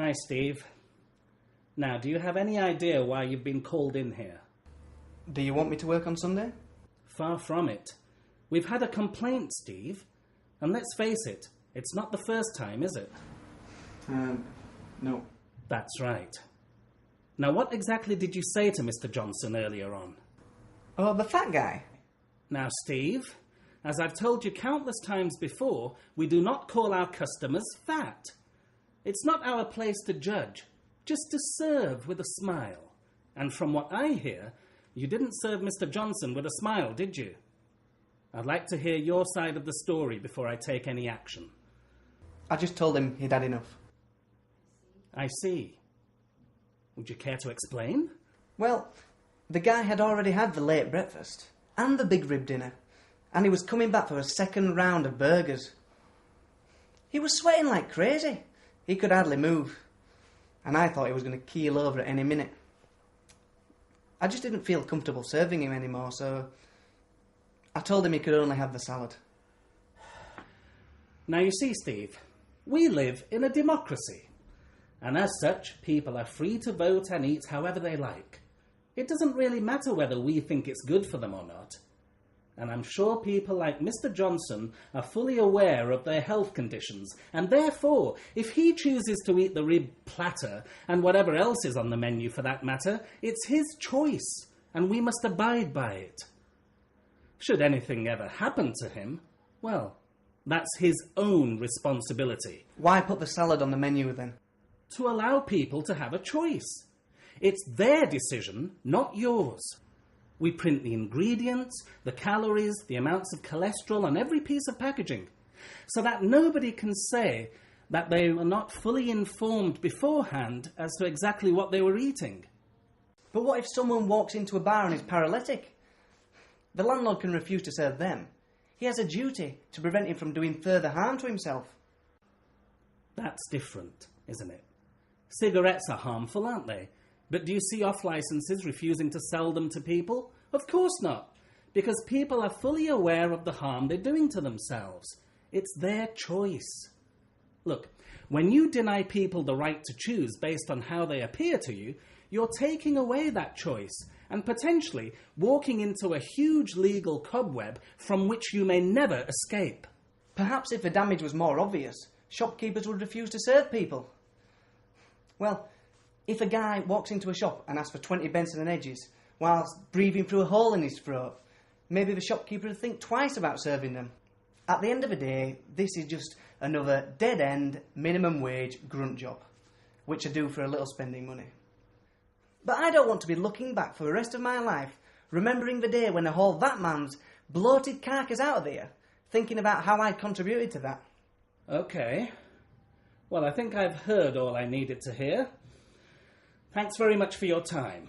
Hi, Steve. Now, do you have any idea why you've been called in here? Do you want me to work on Sunday? Far from it. We've had a complaint, Steve. And let's face it, it's not the first time, is it? No. That's right. Now, what exactly did you say to Mr. Johnson earlier on? Oh, the fat guy? Now, Steve, as I've told you countless times before, we do not call our customers fat. It's not our place to judge, just to serve with a smile. And from what I hear, you didn't serve Mr. Johnson with a smile, did you? I'd like to hear your side of the story before I take any action. I just told him he'd had enough. I see. Would you care to explain? Well, the guy had already had the late breakfast and the big rib dinner, and he was coming back for a second round of burgers. He was sweating like crazy. He could hardly move, and I thought he was going to keel over at any minute. I just didn't feel comfortable serving him anymore, so I told him he could only have the salad. Now you see, Steve, we live in a democracy, and as such, people are free to vote and eat however they like. It doesn't really matter whether we think it's good for them or not. And I'm sure people like Mr. Johnson are fully aware of their health conditions, and therefore, if he chooses to eat the rib platter, and whatever else is on the menu for that matter, it's his choice, and we must abide by it. Should anything ever happen to him, well, that's his own responsibility. Why put the salad on the menu then? To allow people to have a choice. It's their decision, not yours. We print the ingredients, the calories, the amounts of cholesterol on every piece of packaging, so that nobody can say that they were not fully informed beforehand as to exactly what they were eating. But what if someone walks into a bar and is paralytic? The landlord can refuse to serve them. He has a duty to prevent him from doing further harm to himself. That's different, isn't it? Cigarettes are harmful, aren't they? But do you see off-licenses refusing to sell them to people? Of course not, because people are fully aware of the harm they're doing to themselves. It's their choice. Look, when you deny people the right to choose based on how they appear to you, you're taking away that choice and potentially walking into a huge legal cobweb from which you may never escape. Perhaps if the damage was more obvious, shopkeepers would refuse to serve people. Well, if a guy walks into a shop and asks for 20 Benson and Edges whilst breathing through a hole in his throat, maybe the shopkeeper would think twice about serving them. At the end of the day, this is just another dead-end minimum wage grunt job, which I do for a little spending money. But I don't want to be looking back for the rest of my life, remembering the day when I hauled that man's bloated carcass out of there, thinking about how I contributed to that. Okay. Well, I think I've heard all I needed to hear. Thanks very much for your time.